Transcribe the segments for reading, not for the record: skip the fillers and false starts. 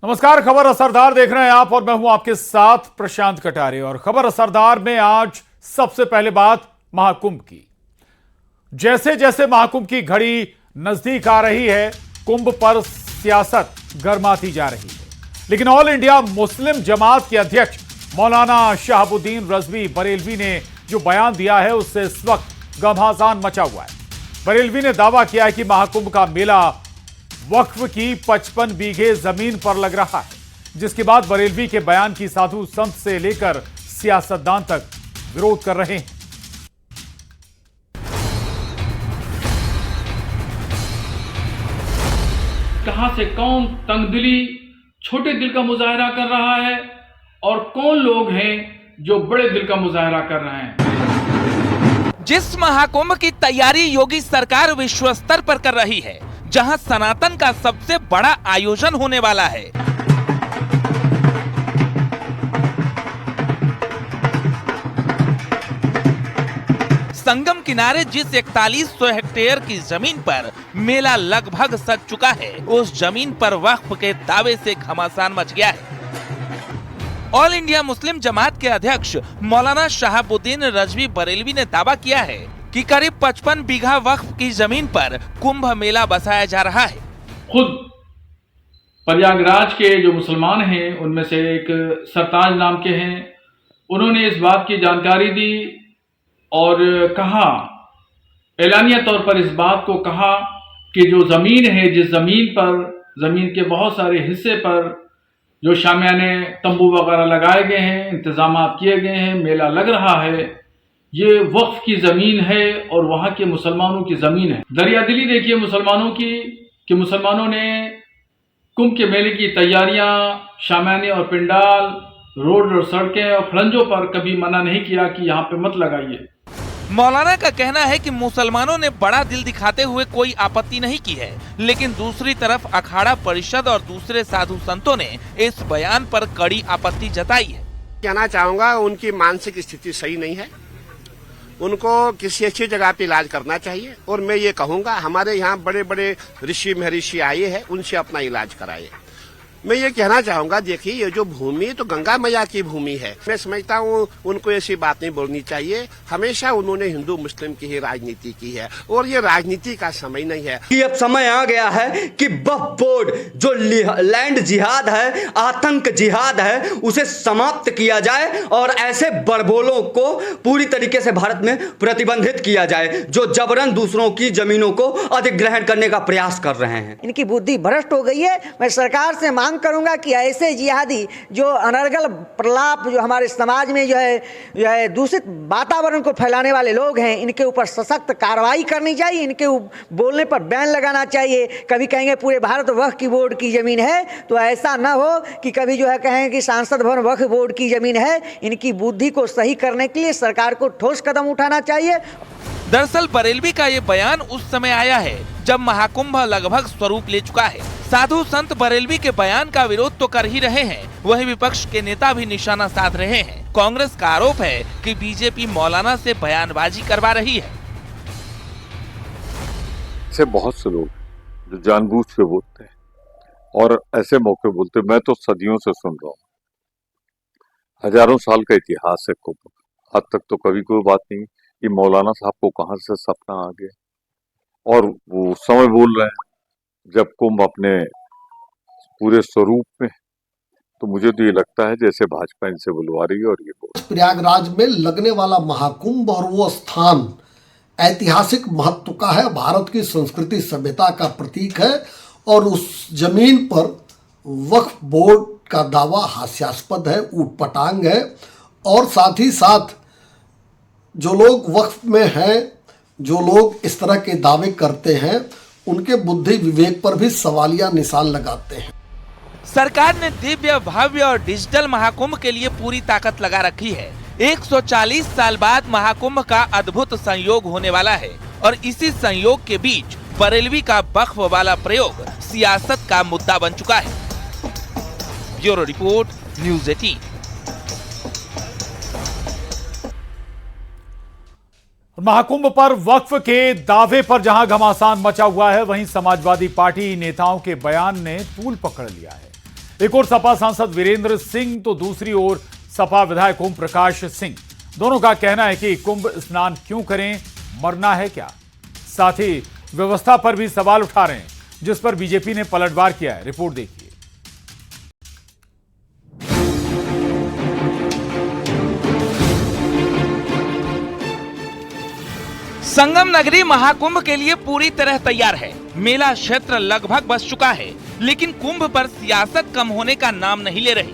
नमस्कार, खबर असरदार देख रहे हैं आप और मैं हूं आपके साथ प्रशांत कटारे। और खबर असरदार में आज सबसे पहले बात महाकुंभ की। जैसे जैसे महाकुंभ की घड़ी नजदीक आ रही है, कुंभ पर सियासत गर्माती जा रही है। लेकिन ऑल इंडिया मुस्लिम जमात के अध्यक्ष मौलाना शहाबुद्दीन रजवी बरेलवी ने जो बयान दिया है, उससे इस वक्त घमासान मचा हुआ है। बरेलवी ने दावा किया है कि महाकुंभ का मेला वक्फ की 55 बीघे जमीन पर लग रहा है, जिसके बाद बरेलवी के बयान की साधु संत से लेकर सियासतदान तक विरोध कर रहे हैं। कहां से कौन तंगदिली छोटे दिल का मुजाहरा कर रहा है और कौन लोग हैं जो बड़े दिल का मुजाहरा कर रहे हैं। जिस महाकुंभ की तैयारी योगी सरकार विश्व स्तर पर कर रही है, जहां सनातन का सबसे बड़ा आयोजन होने वाला है, संगम किनारे जिस 4100 हेक्टेयर की जमीन पर मेला लगभग सज चुका है, उस जमीन पर वक्फ के दावे से घमासान मच गया है। ऑल इंडिया मुस्लिम जमात के अध्यक्ष मौलाना शहाबुद्दीन रजवी बरेलवी ने दावा किया है कि करीब 55 बीघा वक्फ की जमीन पर कुंभ मेला बसाया जा रहा है। खुद प्रयागराज के जो मुसलमान हैं, उनमें से एक सरताज नाम के हैं, उन्होंने इस बात की जानकारी दी और कहा, एलानिया तौर पर इस बात को कहा कि जो जमीन है, जिस जमीन पर, जमीन के बहुत सारे हिस्से पर जो शामियाने तंबू वगैरह लगाए गए हैं, इंतजाम किए गए हैं, मेला लग रहा है, ये वक्फ की जमीन है और वहां के मुसलमानों की जमीन है। दरियादिली देखिए मुसलमानों की, कि मुसलमानों ने कुंभ के मेले की तैयारियां, शामियाने और पिंडाल, रोड और सड़कें और खड़ंजों पर कभी मना नहीं किया कि यहाँ पे मत लगाइए। मौलाना का कहना है कि मुसलमानों ने बड़ा दिल दिखाते हुए कोई आपत्ति नहीं की है, लेकिन दूसरी तरफ अखाड़ा परिषद और दूसरे साधु संतों ने इस बयान पर कड़ी आपत्ति जताई है। कहना चाहूंगा, उनकी मानसिक स्थिति सही नहीं है, उनको किसी अच्छी जगह पे इलाज करना चाहिए। और मैं ये कहूंगा, हमारे यहाँ बड़े बड़े ऋषि महर्षि आए हैं, उनसे अपना इलाज कराइए। मैं ये कहना चाहूंगा, देखिए ये जो भूमि तो गंगा मैया की भूमि है। मैं समझता हूँ उनको ऐसी बात नहीं बोलनी चाहिए। हमेशा उन्होंने हिंदू मुस्लिम की ही राजनीति की है और ये राजनीति का समय नहीं है। कि अब समय आ गया है कि वक्फ बोर्ड जो लैंड जिहाद है, आतंक जिहाद है, उसे समाप्त किया जाए और ऐसे बड़बोलों को पूरी तरीके से भारत में प्रतिबंधित किया जाए जो जबरन दूसरों की जमीनों को अधिग्रहण करने का प्रयास कर रहे हैं। इनकी बुद्धि भ्रष्ट हो गई है। मैं सरकार से मांग करूंगा कि ऐसे जिहादी जो अनर्गल प्रलाप जो हमारे समाज में जो है दूषित वातावरण को फैलाने वाले लोग हैं, इनके ऊपर सशक्त कार्रवाई करनी चाहिए। इनके बोलने पर बैन लगाना चाहिए। कभी कहेंगे पूरे भारत वक्फ की बोर्ड की जमीन है, तो ऐसा ना हो कि कभी जो है कहें कि सांसद भवन वक्फ बोर्ड की जमीन है। इनकी बुद्धि को सही करने के लिए सरकार को ठोस कदम उठाना चाहिए। दरअसल बरेलवी का ये बयान उस समय आया है जब महाकुंभ लगभग स्वरूप ले चुका है। साधु संत बरेलवी के बयान का विरोध तो कर ही रहे हैं, वहीं विपक्ष के नेता भी निशाना साध रहे हैं। कांग्रेस का आरोप है कि बीजेपी मौलाना से बयानबाजी करवा रही है। ऐसे बहुत से लोग जो जानबूझ के बोलते हैं और ऐसे मौके बोलते हैं। मैं तो सदियों से सुन रहा हूँ, हजारों साल का इतिहास है कुंभ। आज तक तो कभी कोई बात नहीं कि मौलाना साहब को कहां से सपना आ गया और वो समय बोल रहे हैं जब कुंभ अपने पूरे स्वरूप में। तो मुझे तो ये लगता है जैसे भाजपा इनसे बुलवा रही है और ये बोल। प्रयागराज में लगने वाला महाकुंभ और वो स्थान ऐतिहासिक महत्व का है, भारत की संस्कृति सभ्यता का प्रतीक है और उस जमीन पर वक्फ बोर्ड का दावा हास्यास्पद है, ऊटपटांग है। और साथ ही साथ जो लोग वक्फ में हैं, जो लोग इस तरह के दावे करते हैं, उनके बुद्धि विवेक पर भी सवालिया निशान लगाते हैं। सरकार ने दिव्य, भव्य और डिजिटल महाकुंभ के लिए पूरी ताकत लगा रखी है। 140 साल बाद महाकुंभ का अद्भुत संयोग होने वाला है और इसी संयोग के बीच बरेलवी का वक्फ वाला प्रयोग सियासत का मुद्दा बन चुका है। Bureau report, news 18। महाकुंभ पर वक्फ के दावे पर जहां घमासान मचा हुआ है, वहीं समाजवादी पार्टी नेताओं के बयान ने तूल पकड़ लिया है। एक ओर सपा सांसद वीरेंद्र सिंह तो दूसरी ओर सपा विधायक ओम प्रकाश सिंह, दोनों का कहना है कि कुंभ स्नान क्यों करें, मरना है क्या। साथ ही व्यवस्था पर भी सवाल उठा रहे हैं, जिस पर बीजेपी ने पलटवार किया है। रिपोर्ट देखिए। संगम नगरी महाकुंभ के लिए पूरी तरह तैयार है। मेला क्षेत्र लगभग बस चुका है, लेकिन कुंभ पर सियासत कम होने का नाम नहीं ले रही।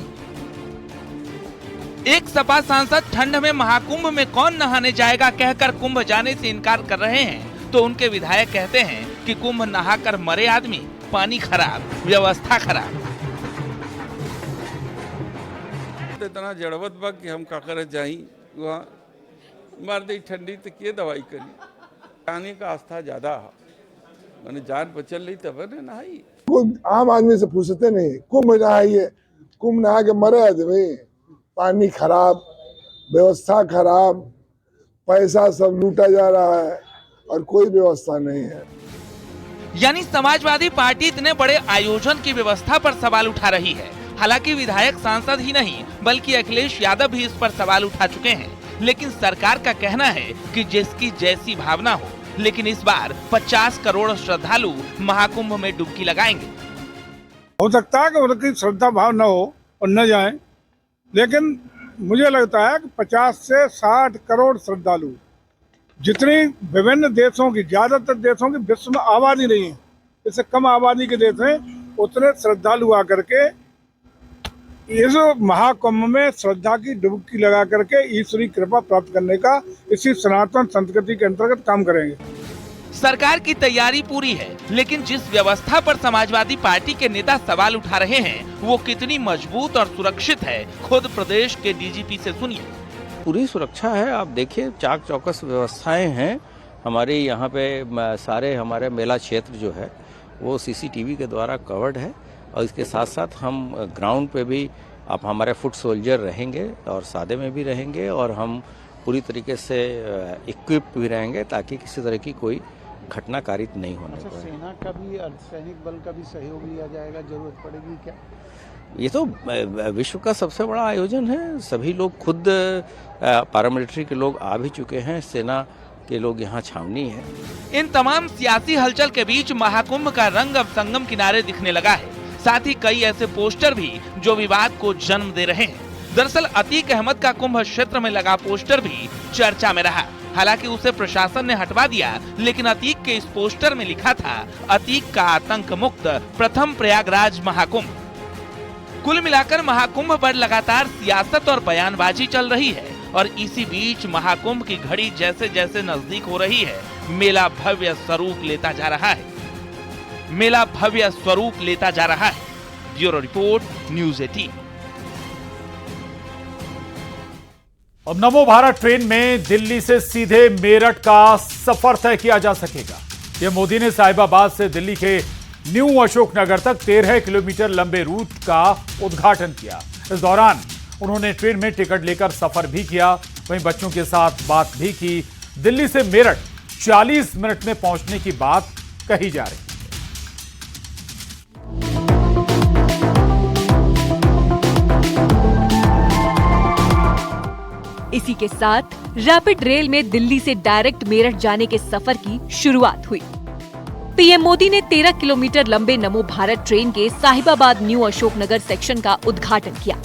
एक सपा सांसद ठंड में महाकुंभ में कौन नहाने जाएगा कहकर कुंभ जाने से इनकार कर रहे हैं, तो उनके विधायक कहते हैं कि कुंभ नहाकर मरे आदमी, पानी खराब, व्यवस्था खराब। इतना जड़वत बा कि हम का करे जाई वहाँ मार दी ठंडी तो किए दवाई करी। पानी का आस्था ज्यादा है, मैंने जान बचल रही तब ने नहाई। आम आदमी से पूछते नहीं, कुंभ नहाइए, कुंभ नहा के मरे आदमी, पानी खराब, व्यवस्था खराब, पैसा सब लूटा जा रहा है और कोई व्यवस्था नहीं है। यानी समाजवादी पार्टी इतने बड़े आयोजन की व्यवस्था पर सवाल उठा रही है। हालांकि विधायक सांसद ही नहीं बल्कि अखिलेश यादव भी इस पर सवाल उठा चुके हैं, लेकिन सरकार का कहना है कि जिसकी जैसी भावना हो। लेकिन इस बार 50 करोड़ श्रद्धालु महाकुंभ में डुबकी लगाएंगे। हो सकता है कि उनकी श्रद्धा भाव न हो और न जाए, लेकिन मुझे लगता है कि 50 से 60 करोड़ श्रद्धालु, जितनी विभिन्न देशों की, ज्यादातर देशों की विश्व में आबादी नहीं है, इससे कम आबादी के देश हैं, उतने श्रद्धालु आकर के इस महाकुंभ में श्रद्धा की डुबकी लगा करके ईश्वरी कृपा प्राप्त करने का इसी सनातन संस्कृति के अंतर्गत काम करेंगे। सरकार की तैयारी पूरी है, लेकिन जिस व्यवस्था पर समाजवादी पार्टी के नेता सवाल उठा रहे हैं वो कितनी मजबूत और सुरक्षित है, खुद प्रदेश के डीजीपी से सुनिए। पूरी सुरक्षा है, आप देखिए चाक चौकस व्यवस्थाएं हैं हमारे यहाँ पे। सारे हमारे मेला क्षेत्र जो है वो सीसीटीवी के द्वारा कवर्ड है, और इसके साथ साथ हम ग्राउंड पे भी आप हमारे फुट सोल्जर रहेंगे और सादे में भी रहेंगे, और हम पूरी तरीके से इक्विप्ड भी रहेंगे ताकि किसी तरह की कोई घटना कारित नहीं होने पाए। सेना का भी, अर्धसैनिक बल का भी सहयोग लिया जाएगा, जरूरत पड़ेगी क्या? ये तो विश्व का सबसे बड़ा आयोजन है, सभी लोग खुद पैरामिलिट्री के लोग आ भी चुके हैं, सेना के लोग यहाँ छावनी है। इन तमाम सियासी हलचल के बीच महाकुंभ का रंग अब संगम किनारे दिखने लगा है। साथ ही कई ऐसे पोस्टर भी जो विवाद को जन्म दे रहे हैं। दरअसल अतीक अहमद का कुंभ क्षेत्र में लगा पोस्टर भी चर्चा में रहा। हालांकि उसे प्रशासन ने हटवा दिया, लेकिन अतीक के इस पोस्टर में लिखा था अतीक का आतंक मुक्त प्रथम प्रयागराज महाकुंभ। कुल मिलाकर महाकुंभ पर लगातार सियासत और बयानबाजी चल रही है, और इसी बीच महाकुंभ की घड़ी जैसे जैसे नजदीक हो रही है, मेला भव्य स्वरूप लेता जा रहा है। मेला भव्य स्वरूप लेता जा रहा है। Bureau report, news 18। अब नमो भारत ट्रेन में दिल्ली से सीधे मेरठ का सफर तय किया जा सकेगा। ये मोदी ने साहिबाबाद से दिल्ली के न्यू अशोकनगर तक 13 किलोमीटर लंबे रूट का उद्घाटन किया। इस दौरान उन्होंने ट्रेन में टिकट लेकर सफर भी किया, वहीं बच्चों के साथ बात भी की। दिल्ली से मेरठ 40 मिनट में पहुंचने की बात कही जा रही है। इसी के साथ रैपिड रेल में दिल्ली से डायरेक्ट मेरठ जाने के सफर की शुरुआत हुई। पीएम मोदी ने 13 किलोमीटर लंबे नमो भारत ट्रेन के साहिबाबाद न्यू अशोकनगर सेक्शन का उद्घाटन किया।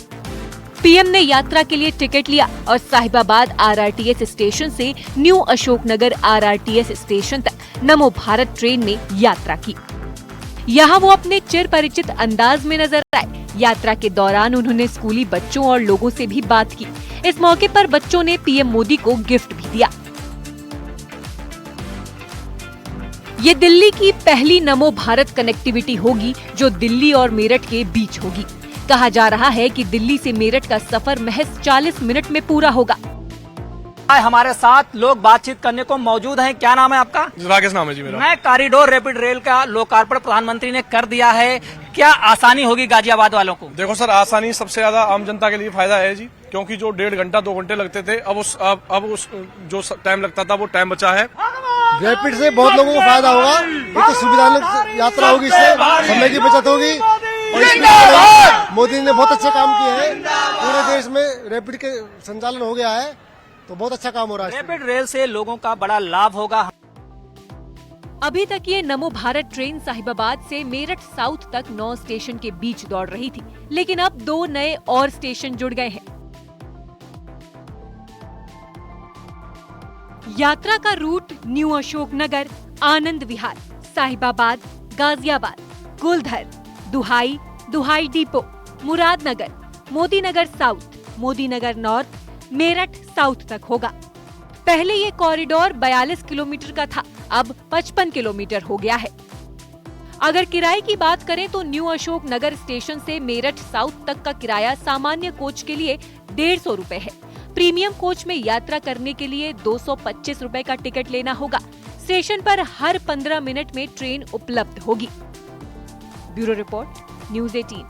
पीएम ने यात्रा के लिए टिकट लिया और साहिबाबाद आरआरटीएस स्टेशन से न्यू अशोकनगर आरआरटीएस स्टेशन तक नमो भारत ट्रेन में यात्रा की। यहाँ वो अपने चिर परिचित अंदाज में नजर आए। यात्रा के दौरान उन्होंने स्कूली बच्चों और लोगों से भी बात की। इस मौके पर बच्चों ने पीएम मोदी को गिफ्ट भी दिया। ये दिल्ली की पहली नमो भारत कनेक्टिविटी होगी जो दिल्ली और मेरठ के बीच होगी। कहा जा रहा है कि दिल्ली से मेरठ का सफर महज 40 मिनट में पूरा होगा। हमारे साथ लोग बातचीत करने को मौजूद हैं। क्या नाम है आपका? राकेश नाम है जी मेरा। मैं कॉरिडोर रैपिड रेल का लोकार्पण प्रधानमंत्री ने कर दिया है, क्या आसानी होगी गाजियाबाद वालों को? देखो सर, आसानी सबसे ज्यादा आम जनता के लिए फायदा है जी, क्योंकि जो 1.5 घंटा 2 घंटे लगते थे अब उस जो टाइम लगता था वो टाइम बचा है। रैपिड से बहुत लोगों को फायदा होगा, एक तो सुविधाजनक यात्रा होगी, इससे समय की बचत होगी और इसमें मोदी ने बहुत अच्छा काम किया है। पूरे देश में रैपिड के संचालन हो गया है, तो बहुत अच्छा काम हो रहा है। रैपिड रेल से लोगों का बड़ा लाभ होगा। अभी तक ये नमो भारत ट्रेन साहिबाबाद से मेरठ साउथ तक 9 स्टेशन के बीच दौड़ रही थी, लेकिन अब 2 नए और स्टेशन जुड़ गए हैं। यात्रा का रूट न्यू अशोकनगर, आनंद विहार, साहिबाबाद, गाजियाबाद, गुलधर, दुहाई, दुहाई depot, Muradnagar, Modinagar south, Modinagar north, Meerut south तक होगा। पहले ये कॉरिडोर 42 किलोमीटर का था, अब 55 किलोमीटर हो गया है। अगर किराए की बात करें तो न्यू अशोकनगर स्टेशन से मेरठ साउथ तक का किराया सामान्य कोच के लिए 150 रुपए है। प्रीमियम कोच में यात्रा करने के लिए 225 रुपए का टिकट लेना होगा। स्टेशन पर हर 15 मिनट में ट्रेन उपलब्ध होगी। Bureau report, news 18।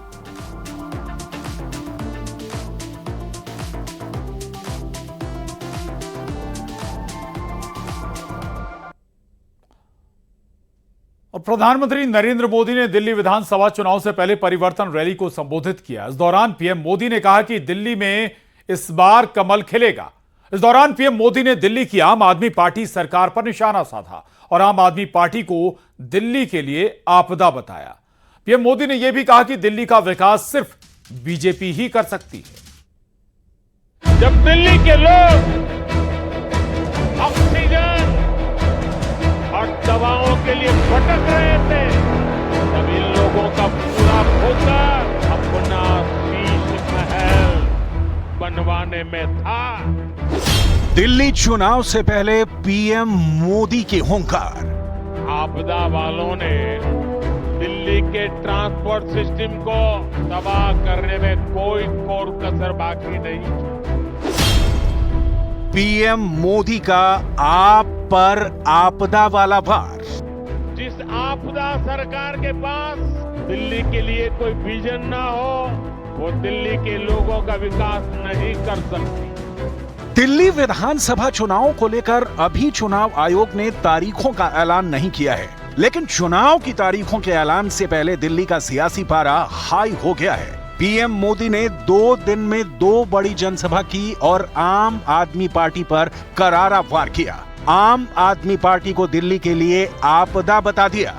और प्रधानमंत्री नरेंद्र मोदी ने दिल्ली विधानसभा चुनाव से पहले परिवर्तन रैली को संबोधित किया। इस दौरान पीएम मोदी ने कहा कि दिल्ली में इस बार कमल खिलेगा। इस दौरान पीएम मोदी ने दिल्ली की आम आदमी पार्टी सरकार पर निशाना साधा और आम आदमी पार्टी को दिल्ली के लिए आपदा बताया। पीएम मोदी ने यह भी कहा कि दिल्ली का विकास सिर्फ बीजेपी ही कर सकती है। जब दिल्ली के लोग ऑक्सीजन और दवाओं के लिए भटक रहे थे, तब इन लोगों का पूरा फोकस अपना शीश महल बनवाने में था। दिल्ली चुनाव से पहले पीएम मोदी के हुंकार। आपदा वालों ने दिल्ली के ट्रांसपोर्ट सिस्टम को तबाह करने में कोई कोर कसर बाकी नहीं। पीएम मोदी का आप पर आपदा वाला भार। जिस आपदा सरकार के पास दिल्ली के लिए कोई विजन ना हो, वो दिल्ली के लोगों का विकास नहीं कर सकती। दिल्ली विधानसभा चुनाव को लेकर अभी चुनाव आयोग ने तारीखों का ऐलान नहीं किया है, लेकिन चुनाव की तारीखों के ऐलान से पहले दिल्ली का सियासी पारा हाई हो गया है। पीएम मोदी ने 2 दिन में 2 बड़ी जनसभा की और आम आदमी पार्टी पर करारा वार किया। आम आदमी पार्टी को दिल्ली के लिए आपदा बता दिया।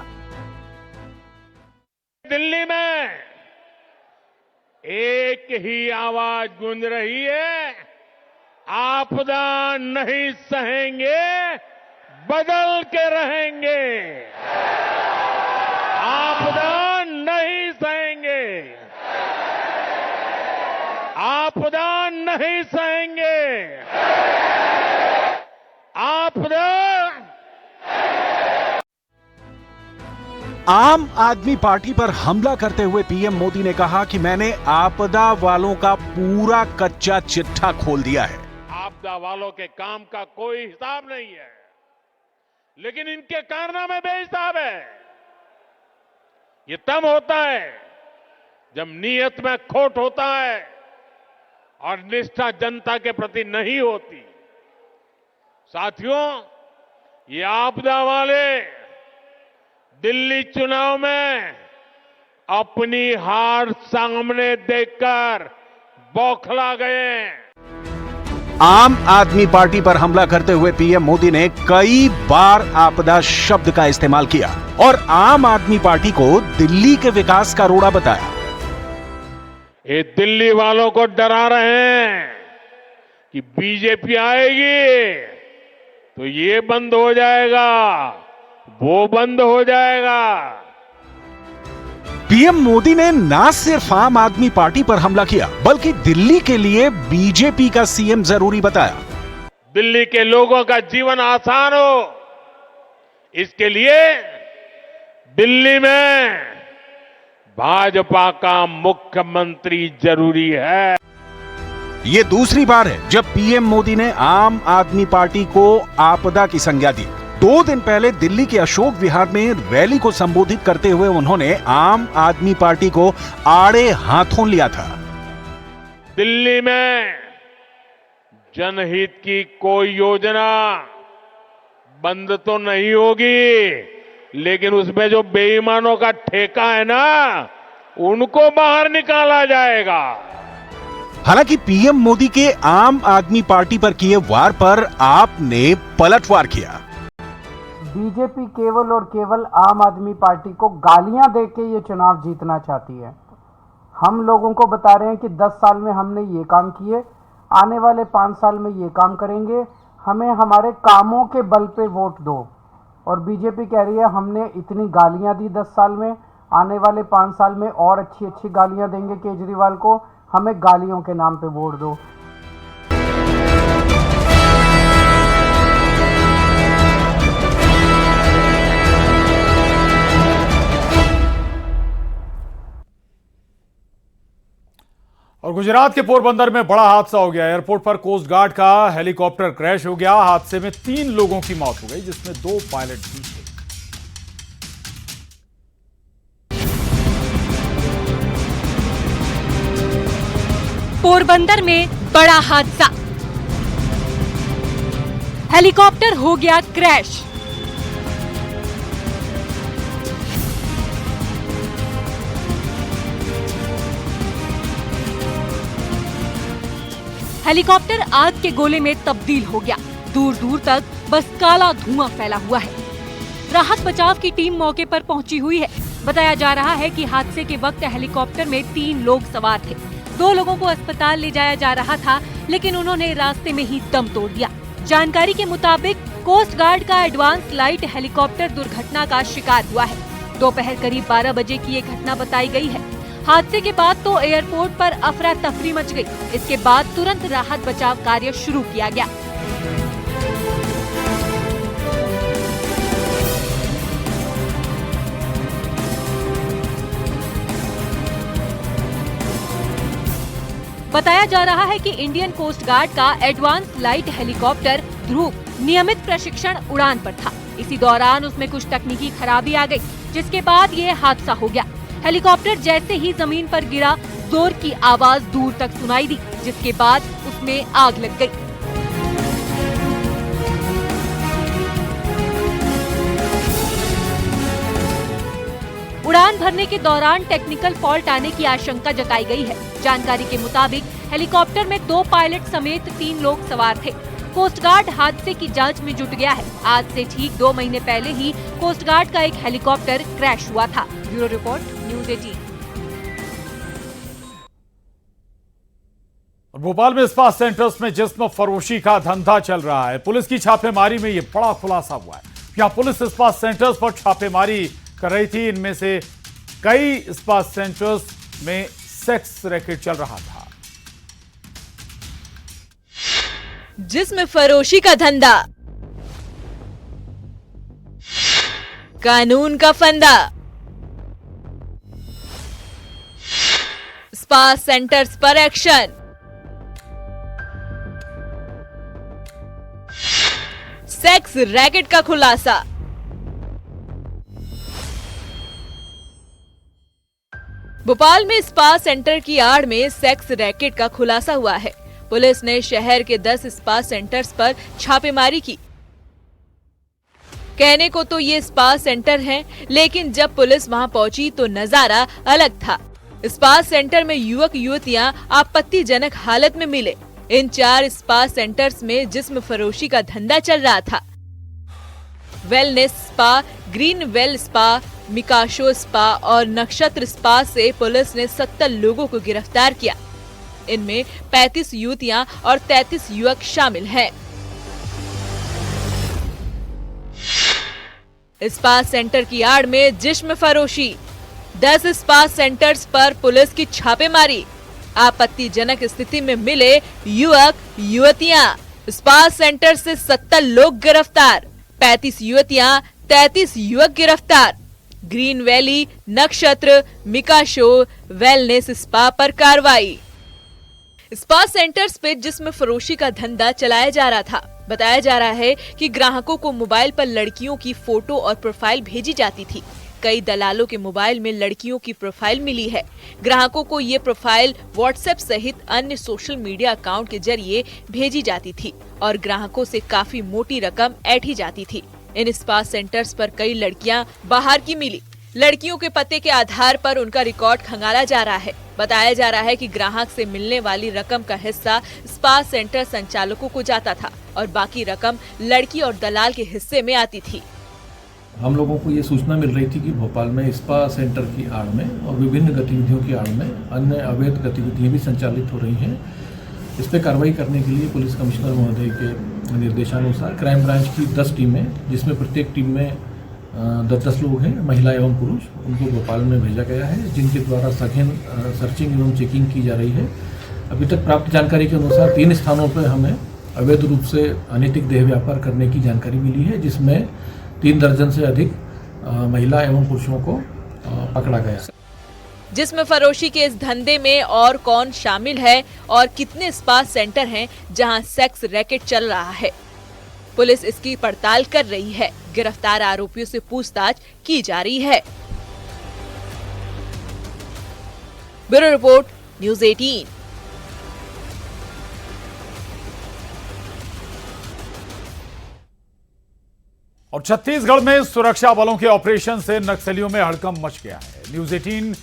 दिल्ली में एक ही आवाज गूंज रही है, आपदा नहीं सहेंगे, बदल के रहेंगे। आपदा नहीं सहेंगे, आपदा नहीं सहेंगे, आपदा। आम आदमी पार्टी पर हमला करते हुए पीएम मोदी ने कहा कि मैंने आपदा वालों का पूरा कच्चा चिट्ठा खोल दिया है। आपदा वालों के काम का कोई हिसाब नहीं है, लेकिन इनके कारनामे बेहिसाब है। ये तब होता है जब नीयत में खोट होता है और निष्ठा जनता के प्रति नहीं होती। साथियों, ये आपदा वाले दिल्ली चुनाव में अपनी हार सामने देखकर बौखला गए। आम आदमी पार्टी पर हमला करते हुए पीएम मोदी ने कई बार आपदा शब्द का इस्तेमाल किया और आम आदमी पार्टी को दिल्ली के विकास का रोड़ा बताया। ये दिल्ली वालों को डरा रहे हैं कि बीजेपी आएगी तो ये बंद हो जाएगा, वो बंद हो जाएगा। पीएम मोदी ने न सिर्फ आम आदमी पार्टी पर हमला किया, बल्कि दिल्ली के लिए बीजेपी का सीएम जरूरी बताया। दिल्ली के लोगों का जीवन आसान हो, इसके लिए दिल्ली में भाजपा का मुख्यमंत्री जरूरी है। ये दूसरी बार है जब पीएम मोदी ने आम आदमी पार्टी को आपदा की संज्ञा दी। 2 दिन पहले दिल्ली के अशोक विहार में रैली को संबोधित करते हुए उन्होंने आम आदमी पार्टी को आड़े हाथों लिया था। दिल्ली में जनहित की कोई योजना बंद तो नहीं होगी, लेकिन उसमें जो बेईमानों का ठेका है ना, उनको बाहर निकाला जाएगा। हालांकि पीएम मोदी के आम आदमी पार्टी पर किए वार पर आपने पलटवार किया। बीजेपी केवल और केवल आम आदमी पार्टी को गालियां देके ये चुनाव जीतना चाहती है। हम लोगों को बता रहे हैं कि 10 साल में हमने ये काम किए, आने वाले 5 साल में ये काम करेंगे, हमें हमारे कामों के बल पे वोट दो। और बीजेपी कह रही है हमने इतनी गालियां दी 10 साल में, आने वाले 5 साल में और अच्छी अच्छी गालियां देंगे केजरीवाल को, हमें गालियों के नाम पे वोट दो। और गुजरात के पोरबंदर में बड़ा हादसा हो गया। एयरपोर्ट पर कोस्ट गार्ड का हेलीकॉप्टर क्रैश हो गया। हादसे में 3 लोगों की मौत हो गई, जिसमें 2 पायलट भी थे। पोरबंदर में बड़ा हादसा, हेलीकॉप्टर हो गया क्रैश। हेलीकॉप्टर आग के गोले में तब्दील हो गया। दूर दूर तक बस काला धुआं फैला हुआ है। राहत बचाव की टीम मौके पर पहुंची हुई है। बताया जा रहा है कि हादसे के वक्त हेलीकॉप्टर में 3 लोग सवार थे। 2 लोगों को अस्पताल ले जाया जा रहा था, लेकिन उन्होंने रास्ते में ही दम तोड़ दिया। जानकारी के मुताबिक कोस्ट गार्ड का एडवांस लाइट हेलीकॉप्टर दुर्घटना का शिकार हुआ है। दोपहर करीब 12 बजे की ये घटना बताई गई है। हादसे के बाद तो एयरपोर्ट पर अफरा तफरी मच गई। इसके बाद तुरंत राहत बचाव कार्य शुरू किया गया। बताया जा रहा है कि इंडियन कोस्ट गार्ड का एडवांस लाइट हेलीकॉप्टर ध्रुव नियमित प्रशिक्षण उड़ान पर था। इसी दौरान उसमें कुछ तकनीकी खराबी आ गई, जिसके बाद ये हादसा हो गया। हेलीकॉप्टर जैसे ही जमीन पर गिरा, जोर की आवाज दूर तक सुनाई दी, जिसके बाद उसमें आग लग गई। उड़ान भरने के दौरान टेक्निकल फॉल्ट आने की आशंका जताई गई है। जानकारी के मुताबिक हेलीकॉप्टर में 2 पायलट समेत 3 लोग सवार थे। कोस्ट गार्ड हादसे की जांच में जुट गया है। आज से ठीक 2 महीने पहले ही कोस्ट गार्ड का एक हेलीकॉप्टर क्रैश हुआ था। Bureau report, news 18। भोपाल में स्पा सेंटर्स में जिस्म फरोशी का धंधा चल रहा है। पुलिस की छापेमारी में यह बड़ा खुलासा हुआ है। यहाँ पुलिस स्पा सेंटर्स पर छापेमारी कर रही थी। इनमें से कई स्पा सेंटर्स में सेक्स रैकेट चल रहा था। जिस्म फरोशी का धंधा, कानून का फंदा, स्पा सेंटर्स पर एक्शन, सेक्स रैकेट का खुलासा। भोपाल में स्पा सेंटर की आड़ में सेक्स रैकेट का खुलासा हुआ है। पुलिस ने शहर के 10 स्पा सेंटर्स पर छापेमारी की। कहने को तो ये स्पा सेंटर हैं, लेकिन जब पुलिस वहां पहुंची तो नजारा अलग था। स्पा सेंटर में युवक युवतियां आपत्तिजनक हालत में मिले। इन 4 स्पा सेंटर्स में जिस्म फरोशी का धंधा चल रहा था। Wellness spa, green well spa, मिकाशो स्पा और नक्षत्र स्पा से पुलिस ने 70 लोगों को गिरफ्तार किया। इनमें 35 युवतियां और 33 युवक शामिल हैं। स्पा सेंटर की आड़ में जिस्म फरोशी, 10 स्पा सेंटर्स पर पुलिस की छापेमारी। आपत्तिजनक स्थिति में मिले युवक युवतियां। स्पा सेंटर से 70 लोग गिरफ्तार, 35 युवतियां, 33 युवक गिरफ्तार। ग्रीन वैली, नक्षत्र, मिकाशो, वेलनेस स्पा पर कार्रवाई। स्पा सेंटर्स पे जिस्म फरोशी का धंधा चलाया जा रहा था। बताया जा रहा है कि ग्राहकों को मोबाइल पर लड़कियों की फोटो और प्रोफाइल भेजी जाती थी। कई दलालों के मोबाइल में लड़कियों की प्रोफाइल मिली है। ग्राहकों को ये प्रोफाइल व्हाट्सएप सहित अन्य सोशल मीडिया अकाउंट के जरिए भेजी जाती थी और ग्राहकों से काफी मोटी रकम ऐंठी जाती थी। इन स्पा सेंटर्स पर कई लड़कियां बाहर की मिली। लड़कियों के पते के आधार पर उनका रिकॉर्ड खंगाला जा रहा है। बताया जा रहा है कि ग्राहक से मिलने वाली रकम का हिस्सा स्पा सेंटर संचालकों को जाता था और बाकी रकम लड़की और दलाल के हिस्से में आती थी। हम लोगों को ये सूचना मिल रही थी कि भोपाल में स्पा सेंटर की आड़ में और विभिन्न गतिविधियों की आड़ में अन्य अवैध गतिविधियां भी संचालित हो रही हैं। इस पर कार्रवाई करने के लिए पुलिस कमिश्नर महोदय के निर्देशानुसार क्राइम ब्रांच की 10 टीमें, जिसमें प्रत्येक टीम में 10 लोग हैं, महिला एवं पुरुष, उनको भोपाल में भेजा गया है, जिनके द्वारा सघन सर्चिंग एवं चेकिंग की जा रही है। अभी तक प्राप्त जानकारी के अनुसार 3 स्थानों पर हमें अवैध रूप से अनैतिक देह व्यापार करने की जानकारी मिली है, जिसमें 3 दर्जन से अधिक महिला एवं पुरुषों को पकड़ा गया। जिसमें फरोशी के इस धंधे में और कौन शामिल है और कितने स्पा सेंटर हैं जहां सेक्स रैकेट चल रहा है, पुलिस इसकी पड़ताल कर रही है। गिरफ्तार आरोपियों से पूछताछ की जा रही है। Bureau report, news 18। और छत्तीसगढ़ में सुरक्षा बलों के ऑपरेशन से नक्सलियों में हड़कंप मच गया है। न्यूज़ 18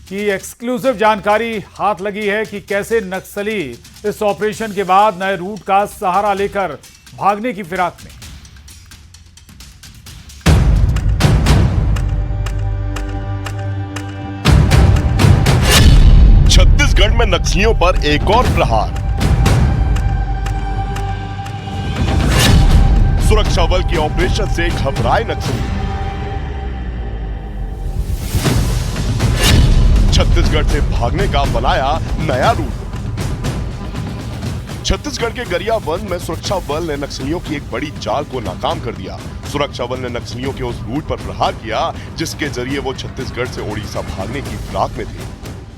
की एक्सक्लूसिव जानकारी हाथ लगी है कि कैसे नक्सली इस ऑपरेशन के बाद नए रूट का सहारा लेकर भागने की फिराक में। छत्तीसगढ़ में नक्सलियों पर एक और प्रहार। सुरक्षा बल के ऑपरेशन से घबराए नक्सली। छत्तीसगढ़ से भागने का बनाया नया रूट। छत्तीसगढ़ के गरियाबंद में सुरक्षा बल ने नक्सलियों की एक बड़ी चाल को नाकाम कर दिया। सुरक्षा बल ने नक्सलियों के उस रूट पर प्रहार किया जिसके जरिए वो छत्तीसगढ़ से ओडिशा भागने की फिराक में थे।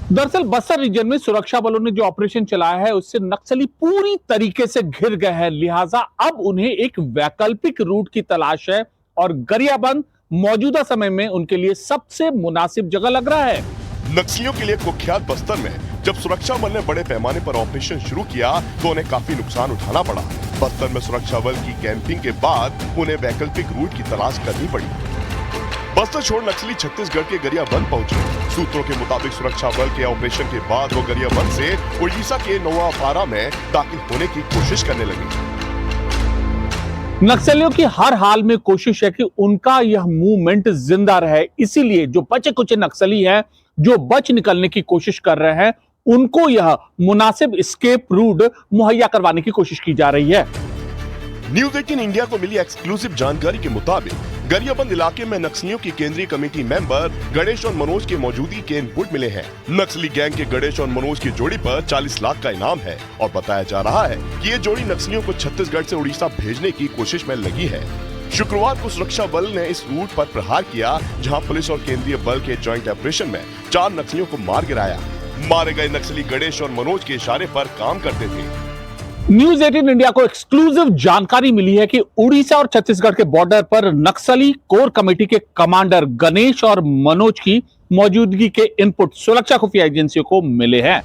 दरअसल बस्तर रीजन में सुरक्षा बलों ने जो ऑपरेशन चलाया है उससे नक्सली पूरी तरीके से घिर गए हैं, लिहाजा अब उन्हें एक वैकल्पिक रूट की तलाश है और गरियाबंद मौजूदा समय में उनके लिए सबसे मुनासिब जगह लग रहा है। नक्सलियों के लिए कुख्यात बस्तर में जब सुरक्षा बल ने बड़े पैमाने पर ऑपरेशन शुरू किया तो उन्हें काफी नुकसान उठाना पड़ा। बस्तर में सुरक्षा बल की कैंपिंग के बाद उन्हें वैकल्पिक रूट की तलाश करनी पड़ी। बस्तर छोड़ नक्सली छत्तीसगढ़ के गरियाबंद पहुंचे। सूत्रों के मुताबिक सुरक्षा बल के ऑपरेशन के बाद वो गरियाबंद से उड़ीसा के नोआपारा में दाखिल होने की कोशिश करने लगे। नक्सलियों की हर हाल में कोशिश है कि उनका यह मूवमेंट जिंदा रहे, इसीलिए जो बचे कुछ नक्सली हैं जो बच निकलने की कोशिश कर रहे हैं उनको यह मुनासिब एस्केप रूट मुहैया करवाने की कोशिश की जा रही है। न्यूज़ 18 इंडिया को मिली एक्सक्लूसिव जानकारी के मुताबिक गरियाबंद इलाके में नक्सलियों की केंद्रीय कमेटी मेंबर गणेश और मनोज की मौजूदगी के इनपुट मिले हैं। नक्सली गैंग के गणेश और मनोज की जोड़ी पर 40 लाख का इनाम है और बताया जा रहा है कि ये जोड़ी नक्सलियों को छत्तीसगढ़ से उड़ीसा भेजने की कोशिश में लगी है। शुक्रवार को सुरक्षा बल ने इस रूट पर प्रहार किया जहां पुलिस और केंद्रीय बल के जॉइंट ऑपरेशन में 4 नक्सलियों को मार गिराया। मारे गए नक्सली गणेश और मनोज के इशारे पर काम करते थे। न्यूज़ 18 इंडिया को एक्सक्लूसिव जानकारी मिली है कि उड़ीसा और छत्तीसगढ़ के बॉर्डर पर नक्सली कोर कमेटी के कमांडर गणेश और मनोज की मौजूदगी के इनपुट सुरक्षा खुफिया एजेंसियों को मिले हैं।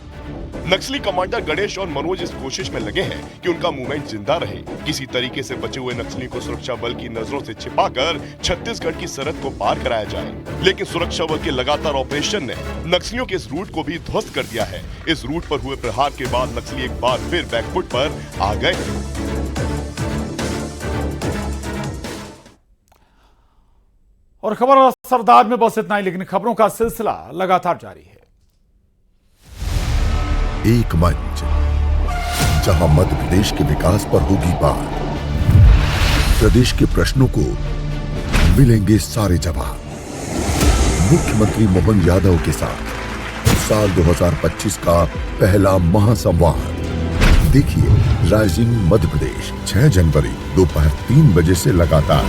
नक्सली कमांडर गणेश और मनोज इस कोशिश में लगे हैं कि उनका मूवमेंट जिंदा रहे। किसी तरीके से बचे हुए नक्सली को सुरक्षा बल की नजरों से छिपाकर छत्तीसगढ़ की सरहद को पार कराया जाए, लेकिन सुरक्षा बल के लगातार ऑपरेशन ने नक्सलियों के इस रूट को भी ध्वस्त कर दिया है। इस रूट पर हुए प्रहार के बाद नक्सली एक बार फिर बैकफुट पर आ गए। और खबर सरदार में बस इतना ही, लेकिन खबरों का सिलसिला लगातार जारी है। एक मंच जहां मध्य प्रदेश के विकास पर होगी बात, प्रदेश के प्रश्नों को मिलेंगे सारे जवाब। मुख्यमंत्री मोहन यादव के साथ साल 2025 का पहला महासंवाद देखिए राइजिंग मध्य प्रदेश 6 जनवरी दोपहर 3 बजे से लगातार।